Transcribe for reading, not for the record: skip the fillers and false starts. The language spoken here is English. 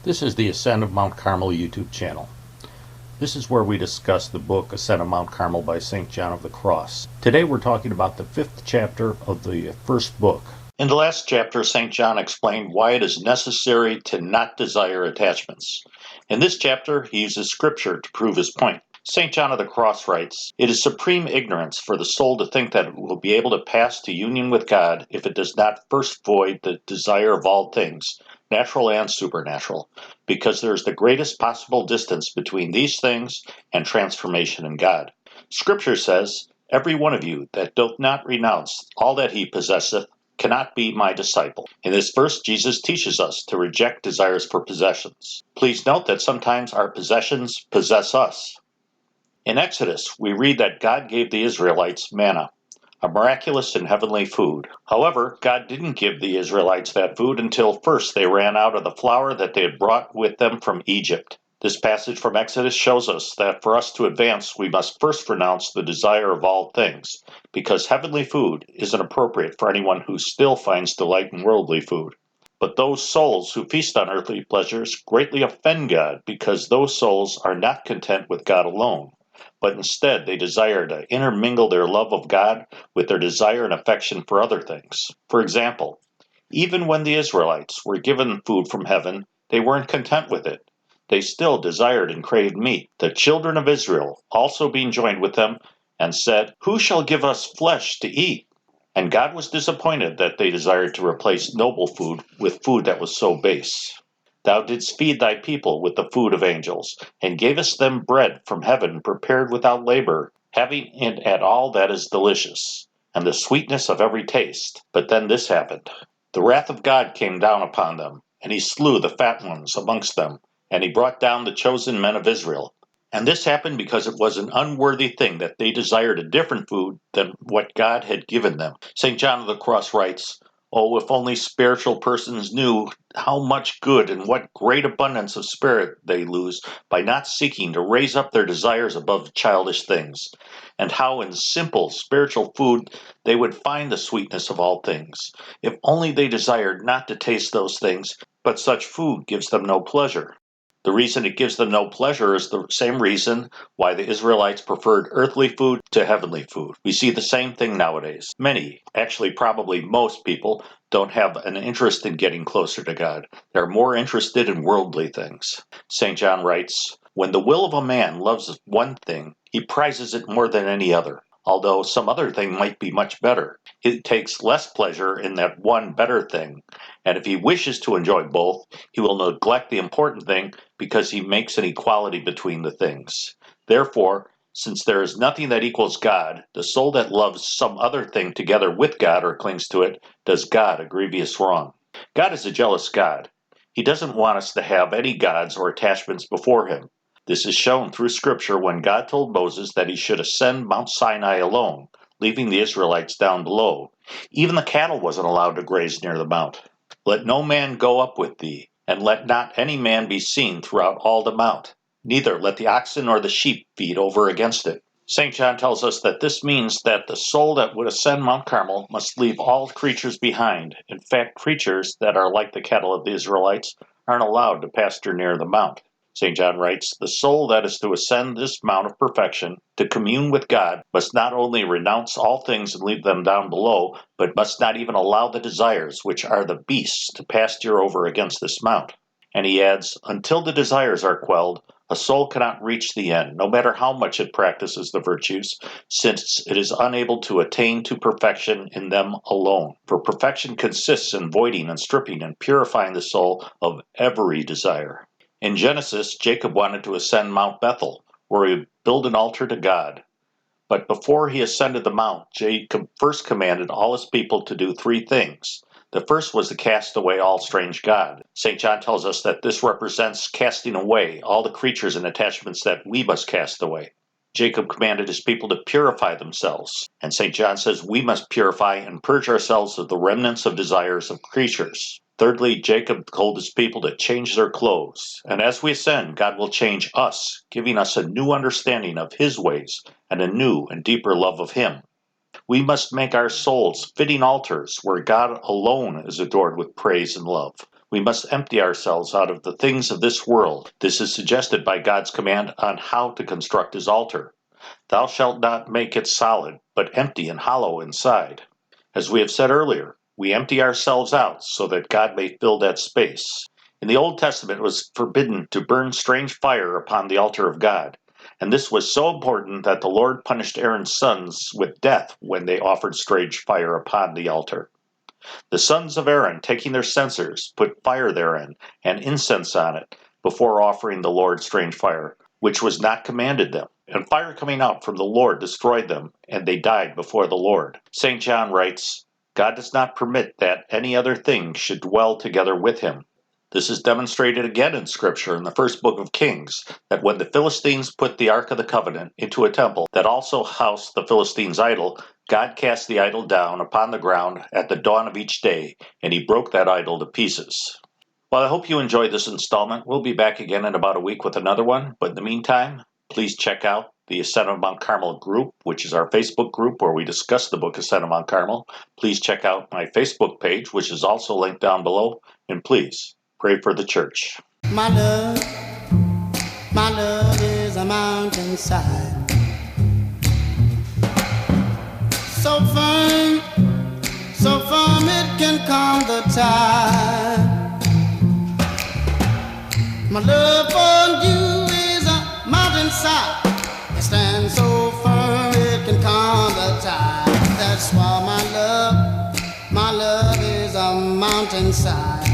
This is the Ascent of Mount Carmel YouTube channel. This is where we discuss the book Ascent of Mount Carmel by St. John of the Cross. Today we're talking about the 5th chapter of the first book. In the last chapter, St. John explained why it is necessary to not desire attachments. In this chapter, he uses scripture to prove his point. St. John of the Cross writes, "It is supreme ignorance for the soul to think that it will be able to pass to union with God if it does not first void the desire of all things, natural and supernatural, because there is the greatest possible distance between these things and transformation in God. Scripture says, 'Every one of you that doth not renounce all that he possesseth cannot be my disciple.'" In this verse, Jesus teaches us to reject desires for possessions. Please note that sometimes our possessions possess us. In Exodus, we read that God gave the Israelites manna, a miraculous and heavenly food. However, God didn't give the Israelites that food until first they ran out of the flour that they had brought with them from Egypt. This passage from Exodus shows us that for us to advance, we must first renounce the desire of all things, because heavenly food isn't appropriate for anyone who still finds delight in worldly food. But those souls who feast on earthly pleasures greatly offend God, because those souls are not content with God alone, but instead they desire to intermingle their love of God with their desire and affection for other things. For example, even when the Israelites were given food from heaven, they weren't content with it. They still desired and craved meat. The children of Israel also being joined with them and said, "Who shall give us flesh to eat?" And God was disappointed that they desired to replace noble food with food that was so base. "Thou didst feed thy people with the food of angels, and gavest them bread from heaven prepared without labor, having in it all that is delicious, and the sweetness of every taste." But then this happened. The wrath of God came down upon them, and he slew the fat ones amongst them, and he brought down the chosen men of Israel. And this happened because it was an unworthy thing that they desired a different food than what God had given them. St. John of the Cross writes, "Oh, if only spiritual persons knew how much good and what great abundance of spirit they lose by not seeking to raise up their desires above childish things, and how in simple spiritual food they would find the sweetness of all things. If only they desired not to taste those things, but such food gives them no pleasure." The reason it gives them no pleasure is the same reason why the Israelites preferred earthly food to heavenly food. We see the same thing nowadays. Many, actually probably most people, don't have an interest in getting closer to God. They're more interested in worldly things. St. John writes, "When the will of a man loves one thing, he prizes it more than any other, although some other thing might be much better. He takes less pleasure in that one better thing, and if he wishes to enjoy both, he will neglect the important thing because he makes an equality between the things. Therefore, since there is nothing that equals God, the soul that loves some other thing together with God or clings to it does God a grievous wrong." God is a jealous God. He doesn't want us to have any gods or attachments before him. This is shown through Scripture when God told Moses that he should ascend Mount Sinai alone, leaving the Israelites down below. Even the cattle wasn't allowed to graze near the mount. "Let no man go up with thee, and let not any man be seen throughout all the mount. Neither let the oxen or the sheep feed over against it." St. John tells us that this means that the soul that would ascend Mount Carmel must leave all creatures behind. In fact, creatures that are like the cattle of the Israelites aren't allowed to pasture near the mount. St. John writes, "The soul that is to ascend this mount of perfection, to commune with God, must not only renounce all things and leave them down below, but must not even allow the desires, which are the beasts, to pasture over against this mount." And he adds, "Until the desires are quelled, a soul cannot reach the end, no matter how much it practices the virtues, since it is unable to attain to perfection in them alone. For perfection consists in voiding and stripping and purifying the soul of every desire." In Genesis, Jacob wanted to ascend Mount Bethel, where he would build an altar to God. But before he ascended the mount, Jacob first commanded all his people to do three things. The first was to cast away all strange gods. St. John tells us that this represents casting away all the creatures and attachments that we must cast away. Jacob commanded his people to purify themselves, and St. John says we must purify and purge ourselves of the remnants of desires of creatures. Thirdly, Jacob told his people to change their clothes, and as we ascend, God will change us, giving us a new understanding of his ways and a new and deeper love of him. We must make our souls fitting altars where God alone is adored with praise and love. We must empty ourselves out of the things of this world. This is suggested by God's command on how to construct his altar. Thou shalt not make it solid, but empty and hollow inside. As we have said earlier, we empty ourselves out so that God may fill that space. In the Old Testament, it was forbidden to burn strange fire upon the altar of God. And this was so important that the Lord punished Aaron's sons with death when they offered strange fire upon the altar. The sons of Aaron, taking their censers, put fire therein and incense on it before offering the Lord strange fire, which was not commanded them. And fire coming out from the Lord destroyed them, and they died before the Lord. St. John writes, God does not permit that any other thing should dwell together with him. This is demonstrated again in Scripture in the first book of Kings, that when the Philistines put the Ark of the Covenant into a temple that also housed the Philistines' idol, God cast the idol down upon the ground at the dawn of each day, and he broke that idol to pieces. Well, I hope you enjoyed this installment. We'll be back again in about a week with another one, but in the meantime, please check out the Ascent of Mount Carmel group, which is our Facebook group where we discuss the book Ascent of Mount Carmel. Please check out my Facebook page, which is also linked down below, and please pray for the church. My love is a mountainside, so firm it can calm the tide. My love for you is a mountainside, it stands so firm it can calm the tide. That's why my love is a mountainside.